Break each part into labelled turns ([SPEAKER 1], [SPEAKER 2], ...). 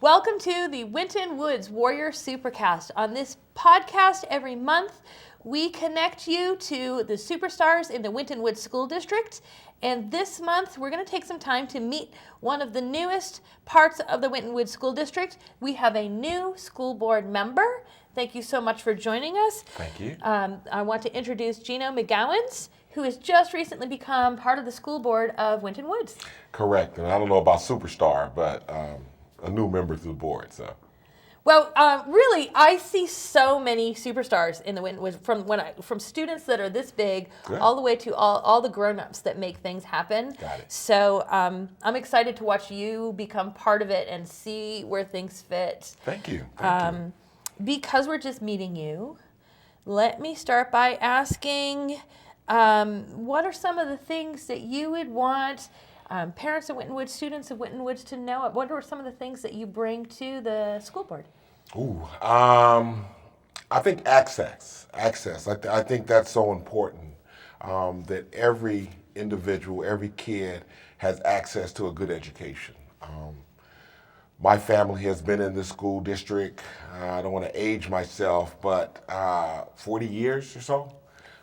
[SPEAKER 1] Welcome to the Winton Woods Warrior Supercast. On this podcast every month, we connect you to the superstars in the Winton Woods School District. And this month, we're going to take some time to meet one of the newest parts of the Winton Woods School District. We have a new school board member. Thank you so much for joining us.
[SPEAKER 2] Thank you.
[SPEAKER 1] I want to introduce Gino McGowens, who has just recently become part of the school board of Winton Woods.
[SPEAKER 2] Correct. And I don't know about superstar, but a new member to the board. So.
[SPEAKER 1] Well, really, I see so many superstars in the Winton Woods, from students that are this big
[SPEAKER 2] Good.
[SPEAKER 1] all the way to all the grown-ups that make things happen.
[SPEAKER 2] Got it.
[SPEAKER 1] So I'm excited to watch you become part of it and see where things fit.
[SPEAKER 2] Thank you. Thank you.
[SPEAKER 1] Because we're just meeting you, let me start by asking, what are some of the things that you would want parents of Winton Woods, students of Winton Woods to know? What are some of the things that you bring to the school board?
[SPEAKER 2] Ooh, I think access. I think that's so important, that every individual, every kid has access to a good education. My family has been in this school district, I don't want to age myself, but 40 years or so.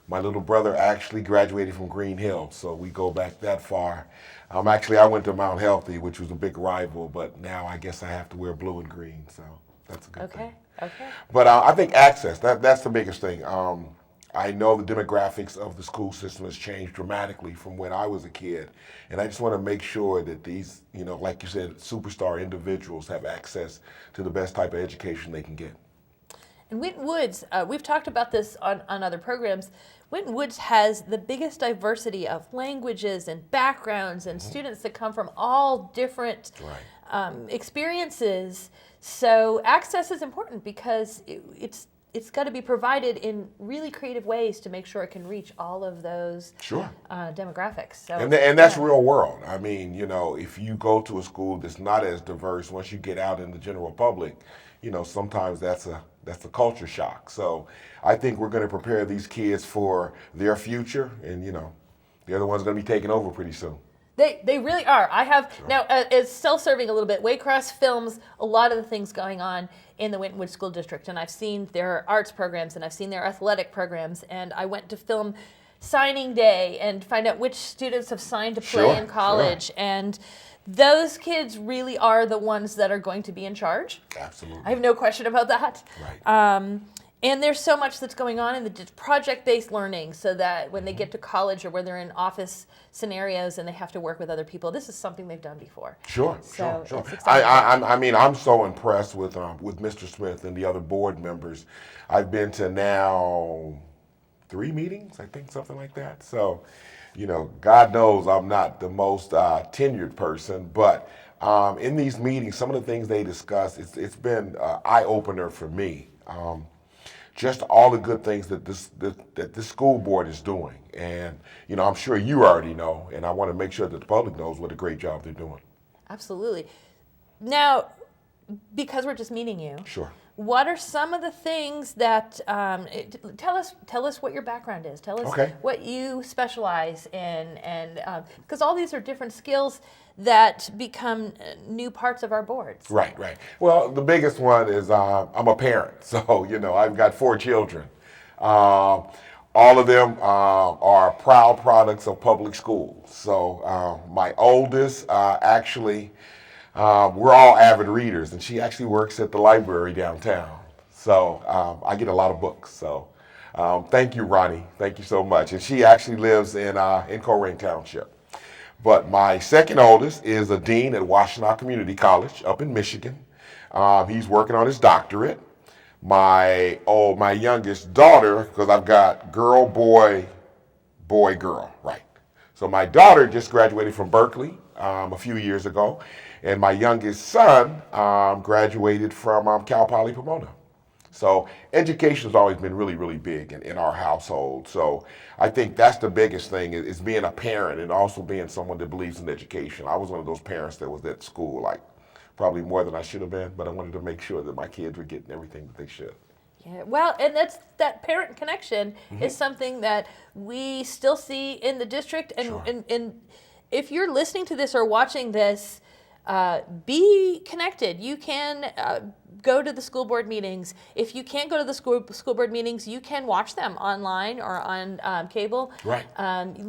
[SPEAKER 2] My little brother actually graduated from Green Hill, so we go back that far. Actually, I went to Mount Healthy, which was a big rival, but now I guess I have to wear blue and green, so that's a good thing.
[SPEAKER 1] Okay.
[SPEAKER 2] But I think access, that's the biggest thing. I know the demographics of the school system has changed dramatically from when I was a kid, and I just want to make sure that these, like you said, superstar individuals have access to the best type of education they can get.
[SPEAKER 1] And Winton Woods, we've talked about this on other programs. Winton Woods has the biggest diversity of languages and backgrounds and students that come from all different experiences. So access is important because it's got to be provided in really creative ways to make sure it can reach all of those demographics. So,
[SPEAKER 2] and that's real world. I mean, if you go to a school that's not as diverse, once you get out in the general public, sometimes that's a culture shock. So I think we're going to prepare these kids for their future, and the other one's going to be taking over pretty soon.
[SPEAKER 1] They really are. I have now, as self-serving a little bit, Waycross films a lot of the things going on in the Winton Woods School District, and I've seen their arts programs and I've seen their athletic programs, and I went to film signing day and find out which students have signed to play in college, and those kids really are the ones that are going to be in charge.
[SPEAKER 2] Absolutely.
[SPEAKER 1] I have no question about that.
[SPEAKER 2] Right.
[SPEAKER 1] And there's so much that's going on in the project-based learning, so that when they get to college or when they're in office scenarios and they have to work with other people, this is something they've done before.
[SPEAKER 2] Sure.
[SPEAKER 1] It's exciting.
[SPEAKER 2] I mean, I'm so impressed with Mr. Smith and the other board members. I've been to now 3 meetings, I think, something like that. So, God knows I'm not the most tenured person, but in these meetings, some of the things they discuss, it's been an eye-opener for me. Just all the good things that this school board is doing. And, I'm sure you already know, and I want to make sure that the public knows what a great job they're doing.
[SPEAKER 1] Absolutely. Now, because we're just meeting you.
[SPEAKER 2] Sure.
[SPEAKER 1] What are some of the things that, tell us what your background is. Tell us what you specialize in, and because all these are different skills that become new parts of our boards.
[SPEAKER 2] Right. Well, the biggest one is I'm a parent, so I've got 4 children. All of them are proud products of public schools. So my oldest actually. We're all avid readers, and she actually works at the library downtown. So I get a lot of books. So thank you, Ronnie. Thank you so much. And she actually lives in Colerain Township. But my second oldest is a dean at Washtenaw Community College up in Michigan. He's working on his doctorate. My youngest daughter, because I've got girl, boy, boy, girl, right. So my daughter just graduated from Berkeley a few years ago. And my youngest son graduated from Cal Poly Pomona. So education has always been really, really big in our household. So I think that's the biggest thing is being a parent and also being someone that believes in education. I was one of those parents that was at school like probably more than I should have been, but I wanted to make sure that my kids were getting everything that they should.
[SPEAKER 1] Yeah, well, and that parent connection is something that we still see in the district. And, and if you're listening to this or watching this, be connected. You can go to the school board meetings. If you can't go to the school board meetings, you can watch them online or on cable.
[SPEAKER 2] Right.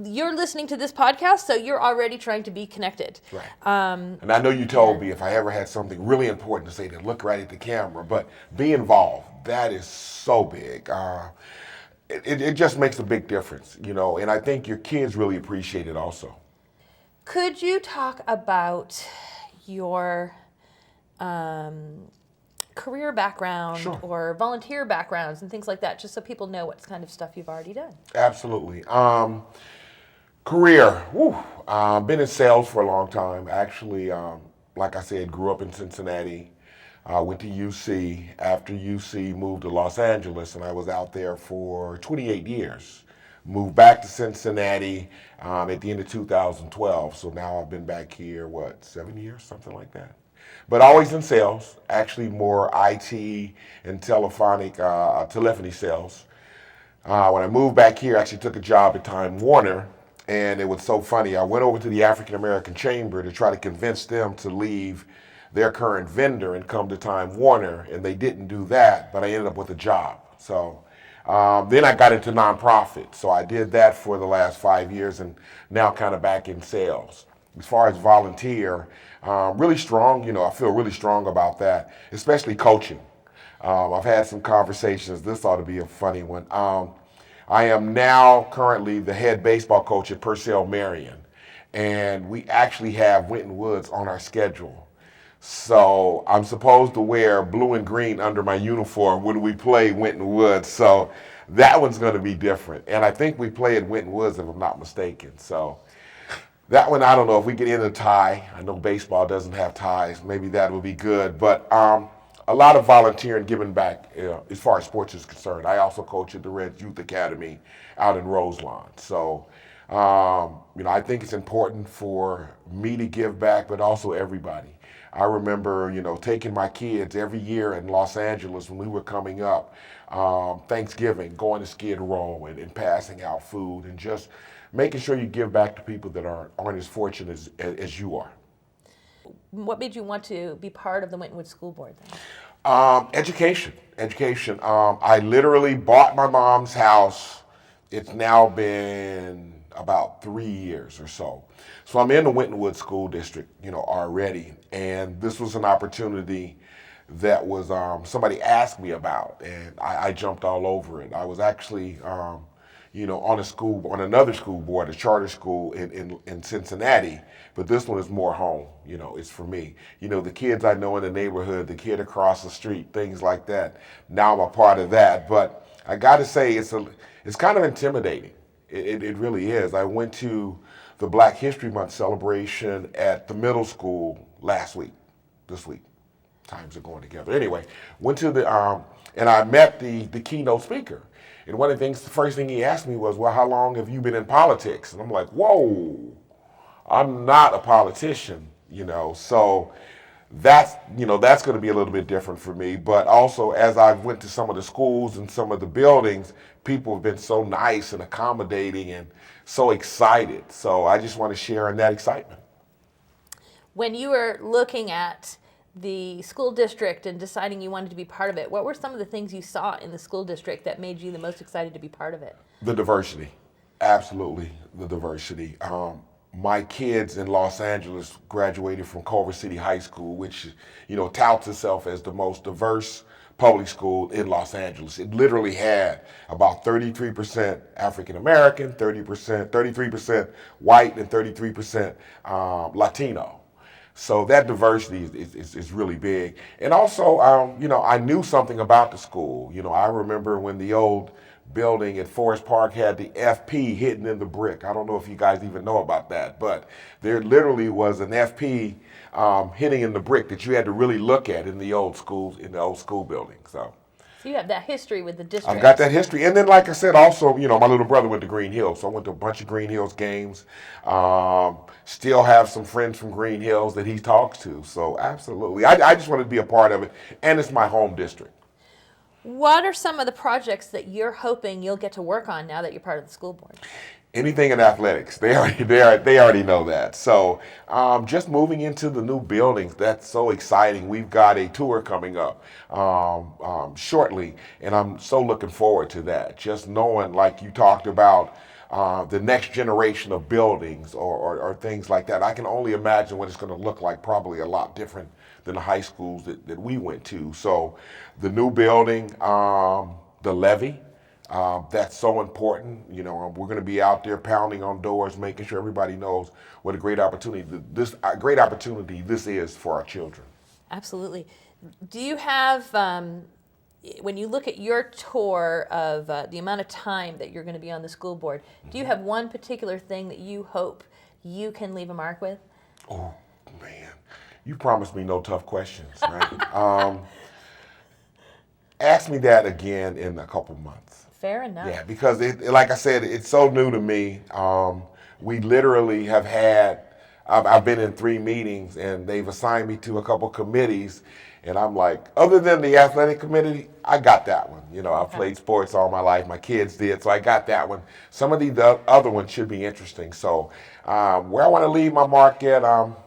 [SPEAKER 1] You're listening to this podcast, so you're already trying to be connected.
[SPEAKER 2] Right. And I know you told me if I ever had something really important to say, to look right at the camera, but be involved. That is so big. It just makes a big difference, and I think your kids really appreciate it also.
[SPEAKER 1] Could you talk about your career background
[SPEAKER 2] Sure.
[SPEAKER 1] or volunteer backgrounds and things like that, just so people know what kind of stuff you've already done?
[SPEAKER 2] Absolutely. Career. Been in sales for a long time. Actually, like I said, grew up in Cincinnati. Went to UC. After UC, moved to Los Angeles, and I was out there for 28 years. Moved back to Cincinnati at the end of 2012. So now I've been back here, 7 years, something like that. But always in sales, actually more IT and telephony sales. When I moved back here, I actually took a job at Time Warner, and it was so funny. I went over to the African American Chamber to try to convince them to leave their current vendor and come to Time Warner, and they didn't do that, but I ended up with a job. So then I got into nonprofit. So I did that for the last 5 years and now kind of back in sales. As far as volunteer, really strong, I feel really strong about that, especially coaching. I've had some conversations. This ought to be a funny one. I am now currently the head baseball coach at Purcell Marion, and we actually have Winton Woods on our schedule. So I'm supposed to wear blue and green under my uniform when we play Winton Woods. So that one's going to be different. And I think we play at Winton Woods, if I'm not mistaken. So that one, I don't know if we get in a tie. I know baseball doesn't have ties. Maybe that would be good. But a lot of volunteering, giving back as far as sports is concerned. I also coach at the Reds Youth Academy out in Roselawn. So, I think it's important for me to give back, but also everybody. I remember, taking my kids every year in Los Angeles when we were coming up, Thanksgiving, going to Skid Row and passing out food and just making sure you give back to people that aren't as fortunate as you are.
[SPEAKER 1] What made you want to be part of the Winton Woods School Board then?
[SPEAKER 2] Education. I literally bought my mom's house. It's now been about 3 years or so. So I'm in the Winton Woods School District, already. And this was an opportunity that was somebody asked me about, and I jumped all over it. I was actually, on another school board, a charter school in Cincinnati, but this one is more home. It's for me. The kids I know in the neighborhood, the kid across the street, things like that. Now I'm a part of that, but I got to say it's kind of intimidating. It really is. I went to the Black History Month celebration at the middle school this week. Times are going together. Anyway, went to and I met the keynote speaker. And one of the first thing he asked me was, well, how long have you been in politics? And I'm like, whoa, I'm not a politician, so that's going to be a little bit different for me. But also, as I went to some of the schools and some of the buildings, people have been so nice and accommodating and so excited. So I just want to share in that excitement.
[SPEAKER 1] When you were looking at the school district and deciding you wanted to be part of it, what were some of the things you saw in the school district that made you the most excited to be part of it? The
[SPEAKER 2] diversity. Absolutely, the diversity. My kids in Los Angeles graduated from Culver City High School, which, touts itself as the most diverse public school in Los Angeles. It literally had about 33% African American, 33% white, and 33% Latino. So that diversity is really big. And also, I knew something about the school. I remember when the old building at Forest Park had the FP hidden in the brick. I don't know if you guys even know about that, but there literally was an FP hidden in the brick that you had to really look at in the old school building. So
[SPEAKER 1] you have that history with the district.
[SPEAKER 2] I've got that history. And then, like I said, also, my little brother went to Green Hills. So I went to a bunch of Green Hills games. Still have some friends from Green Hills that he talks to. So absolutely. I just wanted to be a part of it. And it's my home district.
[SPEAKER 1] What are some of the projects that you're hoping you'll get to work on now that you're part of the school board?
[SPEAKER 2] Anything in athletics, they already know that. So just moving into the new buildings, that's so exciting. We've got a tour coming up shortly, and I'm so looking forward to that. Just knowing, like you talked about, the next generation of buildings or things like that. I can only imagine what it's going to look like. Probably a lot different than the high schools that we went to. So the new building, the levee. That's so important. You know, we're going to be out there pounding on doors, making sure everybody knows what a great opportunity this is for our children.
[SPEAKER 1] Absolutely. Do you have, when you look at your tour of the amount of time that you're going to be on the school board, do you have one particular thing that you hope you can leave a mark with?
[SPEAKER 2] Oh, man. You promised me no tough questions, right? Ask me that again in a couple months.
[SPEAKER 1] Fair enough.
[SPEAKER 2] Yeah, because like I said, it's so new to me. We literally have I've been in 3 meetings, and they've assigned me to a couple committees, and I'm like, other than the athletic committee, I got that one. You know, I've played sports all my life. My kids did, so I got that one. Some of the other ones should be interesting. So where I want to leave my mark at,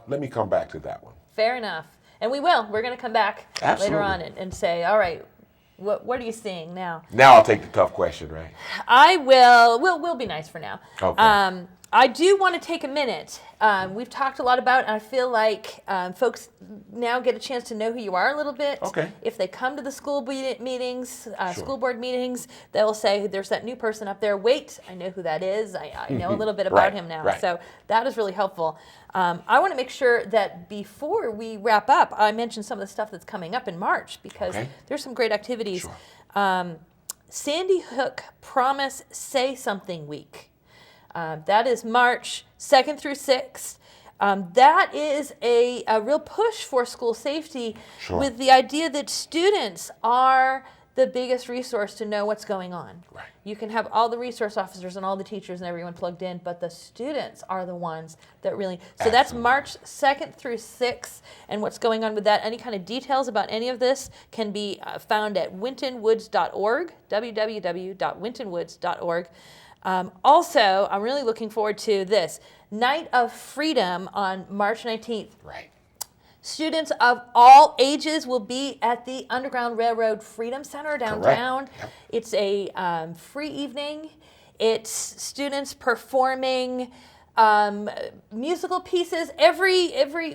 [SPEAKER 2] let me come back to that one.
[SPEAKER 1] Fair enough. And we will. We're going to come back later on and say, all right, what are you seeing now?
[SPEAKER 2] Now I'll take the tough question, right?
[SPEAKER 1] I will. We'll be nice for now.
[SPEAKER 2] Okay.
[SPEAKER 1] I do want to take a minute. We've talked a lot about, and I feel like folks now get a chance to know who you are a little bit.
[SPEAKER 2] Okay.
[SPEAKER 1] If they come to the school meetings, school board meetings, they'll say, there's that new person up there. Wait, I know who that is. I know a little bit about him now.
[SPEAKER 2] Right.
[SPEAKER 1] So that is really helpful. I want to make sure that before we wrap up, I mention some of the stuff that's coming up in March, because there's some great activities.
[SPEAKER 2] Sure.
[SPEAKER 1] Sandy Hook Promise Say Something Week. That is March 2nd through 6th. That is a real push for school safety, with the idea that students are the biggest resource to know what's going on.
[SPEAKER 2] Right.
[SPEAKER 1] You can have all the resource officers and all the teachers and everyone plugged in, but the students are the ones that really... So that's March 2nd through 6th, and what's going on with that. Any kind of details about any of this can be found at wintonwoods.org, www.wintonwoods.org. Also, I'm really looking forward to this. Night of Freedom on March 19th.
[SPEAKER 2] Right.
[SPEAKER 1] Students of all ages will be at the Underground Railroad Freedom Center downtown.
[SPEAKER 2] Yep.
[SPEAKER 1] It's a free evening. It's students performing musical pieces,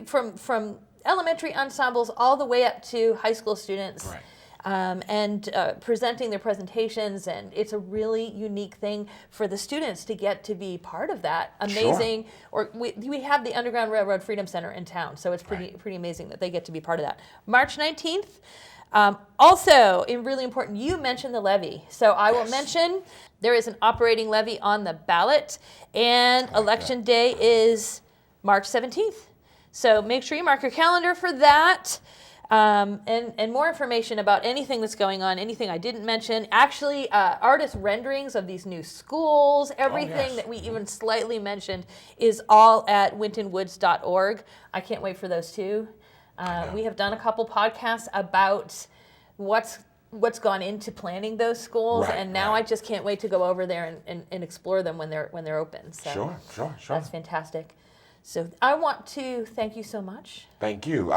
[SPEAKER 1] from elementary ensembles all the way up to high school students.
[SPEAKER 2] Right.
[SPEAKER 1] And presenting their presentations, and it's a really unique thing for the students to get to be part of that. Amazing. Or we have the Underground Railroad Freedom Center in town, so it's pretty amazing that they get to be part of that. March 19th. Also, really important, you mentioned the levy, so I will mention there is an operating levy on the ballot, and Election Day is March 17th. So make sure you mark your calendar for that. And more information about anything that's going on, anything I didn't mention. Actually, artist renderings of these new schools, everything that we even slightly mentioned is all at wintonwoods.org. I can't wait for those too. We have done a couple podcasts about what's gone into planning those schools, and now I just can't wait to go over there and explore them when they're open. So
[SPEAKER 2] Sure.
[SPEAKER 1] That's fantastic. So I want to thank you so much.
[SPEAKER 2] Thank you.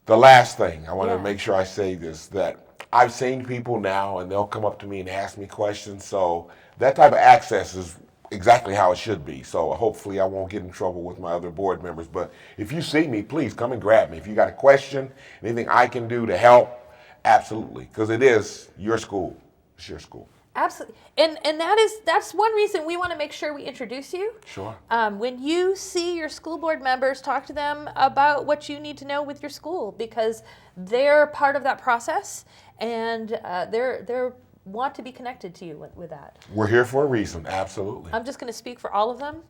[SPEAKER 2] The last thing, I want to make sure I say this, that I've seen people now, and they'll come up to me and ask me questions, so that type of access is exactly how it should be. So hopefully I won't get in trouble with my other board members, but if you see me, please come and grab me. If you got a question, anything I can do to help, absolutely, because it is your school. It's your school.
[SPEAKER 1] Absolutely, and that's one reason we want to make sure we introduce you.
[SPEAKER 2] Sure.
[SPEAKER 1] When you see your school board members, talk to them about what you need to know with your school, because they're part of that process, and they're want to be connected to you with that.
[SPEAKER 2] We're here for a reason, absolutely.
[SPEAKER 1] I'm just going to speak for all of them.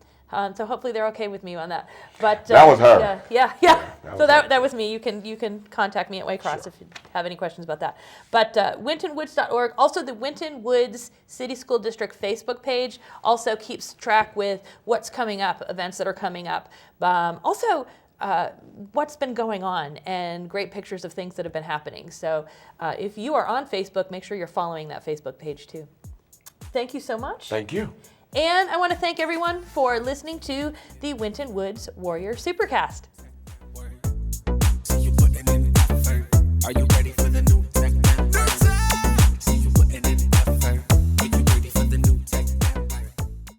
[SPEAKER 1] So hopefully they're okay with me on that. But
[SPEAKER 2] that was her.
[SPEAKER 1] Yeah. That was me. You can contact me at Waycross if you have any questions about that. But wintonwoods.org, also the Winton Woods City School District Facebook page also keeps track with what's coming up, events that are coming up. Also, what's been going on, and great pictures of things that have been happening. So if you are on Facebook, make sure you're following that Facebook page too. Thank you so much.
[SPEAKER 2] Thank you.
[SPEAKER 1] And I want to thank everyone for listening to the Winton Woods Warrior Supercast.
[SPEAKER 3] So you putting in effort. Are you ready?